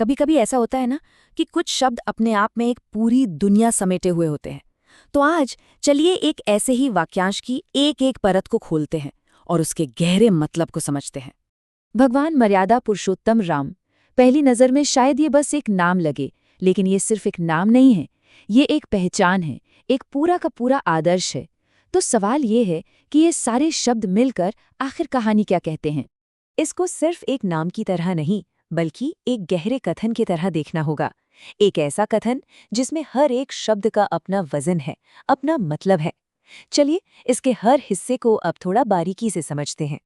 कभी कभी ऐसा होता है ना कि कुछ शब्द अपने आप में एक पूरी दुनिया समेटे हुए होते हैं। तो आज चलिए एक ऐसे ही वाक्यांश की एक एक परत को खोलते हैं और उसके गहरे मतलब को समझते हैं। भगवान मर्यादा पुरुषोत्तम राम, पहली नज़र में शायद ये बस एक नाम लगे, लेकिन ये सिर्फ एक नाम नहीं है, ये एक पहचान है, एक पूरा का पूरा आदर्श है। तो सवाल ये है कि ये सारे शब्द मिलकर आखिर कहानी क्या कहते हैं। इसको सिर्फ एक नाम की तरह नहीं, बल्कि एक गहरे कथन की तरह देखना होगा। एक ऐसा कथन जिसमें हर एक शब्द का अपना वजन है, अपना मतलब है। चलिए इसके हर हिस्से को अब थोड़ा बारीकी से समझते हैं।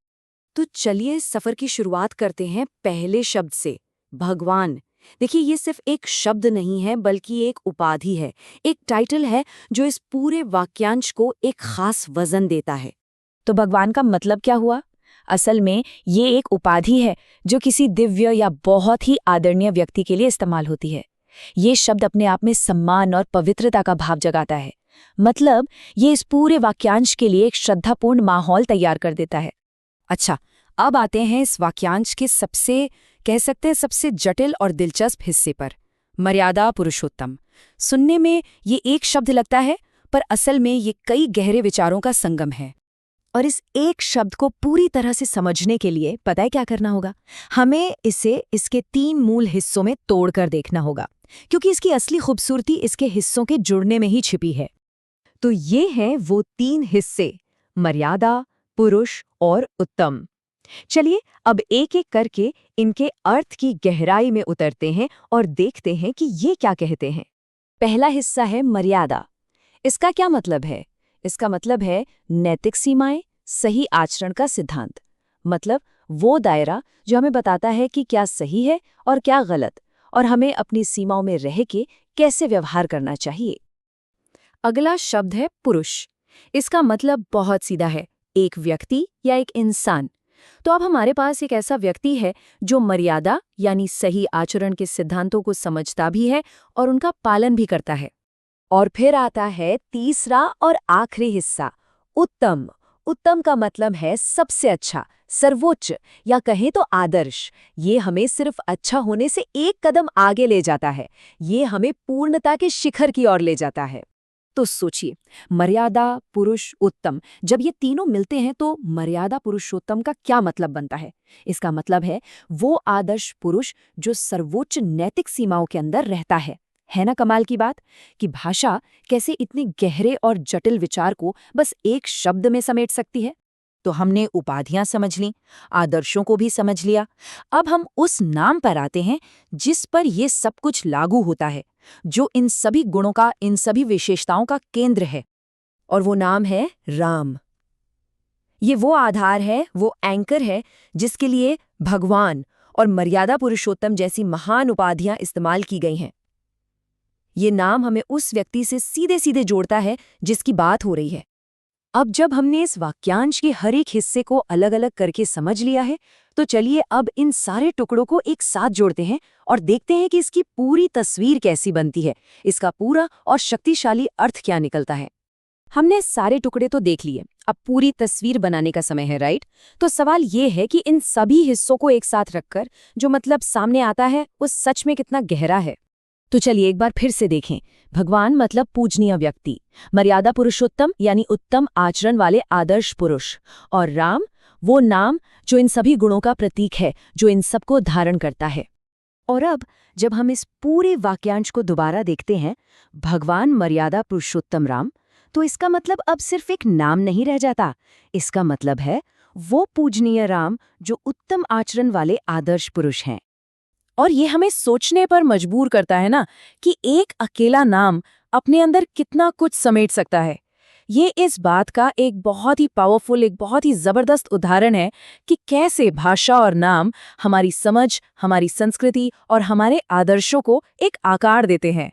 तो चलिए इस सफर की शुरुआत करते हैं पहले शब्द से, भगवान। देखिए ये सिर्फ एक शब्द नहीं है, बल्कि एक उपाधि है, एक टाइटल है जो इस पूरे वाक्यांश को एक खास वजन देता है। तो भगवान का मतलब क्या हुआ? असल में ये एक उपाधि है जो किसी दिव्य या बहुत ही आदरणीय व्यक्ति के लिए इस्तेमाल होती है। ये शब्द अपने आप में सम्मान और पवित्रता का भाव जगाता है। मतलब ये इस पूरे वाक्यांश के लिए एक श्रद्धापूर्ण माहौल तैयार कर देता है। अच्छा, अब आते हैं इस वाक्यांश के सबसे जटिल और दिलचस्प हिस्से पर, मर्यादा पुरुषोत्तम। सुनने में ये एक शब्द लगता है, पर असल में ये कई गहरे विचारों का संगम है। और इस एक शब्द को पूरी तरह से समझने के लिए पता है क्या करना होगा? हमें इसे इसके 3 मूल हिस्सों में तोड़कर देखना होगा, क्योंकि इसकी असली खूबसूरती इसके हिस्सों के जुड़ने में ही छिपी है। तो ये हैं वो 3 हिस्से, मर्यादा, पुरुष और उत्तम। चलिए अब एक एक करके इनके अर्थ की गहराई में उतरते हैं और देखते हैं कि ये क्या कहते हैं। पहला हिस्सा है मर्यादा। इसका क्या मतलब है? इसका मतलब है नैतिक सीमाएं, सही आचरण का सिद्धांत। मतलब वो दायरा जो हमें बताता है कि क्या सही है और क्या गलत, और हमें अपनी सीमाओं में रह के कैसे व्यवहार करना चाहिए। अगला शब्द है पुरुष। इसका मतलब बहुत सीधा है, एक व्यक्ति या एक इंसान। तो अब हमारे पास एक ऐसा व्यक्ति है जो मर्यादा यानी सही आचरण के सिद्धांतों को समझता भी है और उनका पालन भी करता है। और फिर आता है तीसरा और आखिरी हिस्सा, उत्तम। उत्तम का मतलब है सबसे अच्छा, सर्वोच्च, या कहें तो आदर्श। ये हमें सिर्फ अच्छा होने से एक कदम आगे ले जाता है, ये हमें पूर्णता के शिखर की ओर ले जाता है। तो सोचिए, मर्यादा, पुरुष, उत्तम, जब ये तीनों मिलते हैं तो मर्यादा पुरुषोत्तम का क्या मतलब बनता है? इसका मतलब है वो आदर्श पुरुष जो सर्वोच्च नैतिक सीमाओं के अंदर रहता है ना कमाल की बात कि भाषा कैसे इतने गहरे और जटिल विचार को बस एक शब्द में समेट सकती है। तो हमने उपाधियां समझ लीं, आदर्शों को भी समझ लिया। अब हम उस नाम पर आते हैं जिस पर ये सब कुछ लागू होता है, जो इन सभी गुणों का, इन सभी विशेषताओं का केंद्र है। और वो नाम है राम। ये वो आधार है, वो एंकर है जिसके लिए भगवान और मर्यादा पुरुषोत्तम जैसी महान उपाधियां इस्तेमाल की गई हैं। ये नाम हमें उस व्यक्ति से सीधे सीधे जोड़ता है जिसकी बात हो रही है। अब जब हमने इस वाक्यांश के हर एक हिस्से को अलग अलग करके समझ लिया है, तो चलिए अब इन सारे टुकड़ों को एक साथ जोड़ते हैं और देखते हैं कि इसकी पूरी तस्वीर कैसी बनती है, इसका पूरा और शक्तिशाली अर्थ क्या निकलता है। हमने सारे टुकड़े तो देख लिए, अब पूरी तस्वीर बनाने का समय है, राइट? तो सवाल ये है कि इन सभी हिस्सों को एक साथ रखकर जो मतलब सामने आता है वो सच में कितना गहरा है। तो चलिए एक बार फिर से देखें। भगवान मतलब पूजनीय व्यक्ति, मर्यादा पुरुषोत्तम यानी उत्तम आचरण वाले आदर्श पुरुष, और राम वो नाम जो इन सभी गुणों का प्रतीक है, जो इन सबको धारण करता है। और अब जब हम इस पूरे वाक्यांश को दोबारा देखते हैं, भगवान मर्यादा पुरुषोत्तम राम, तो इसका मतलब अब सिर्फ एक नाम नहीं रह जाता। इसका मतलब है वो पूजनीय राम जो उत्तम आचरण वाले आदर्श पुरुष हैं। और ये हमें सोचने पर मजबूर करता है ना कि एक अकेला नाम अपने अंदर कितना कुछ समेट सकता है। ये इस बात का एक बहुत ही पावरफुल, एक बहुत ही जबरदस्त उदाहरण है कि कैसे भाषा और नाम हमारी समझ, हमारी संस्कृति और हमारे आदर्शों को एक आकार देते हैं।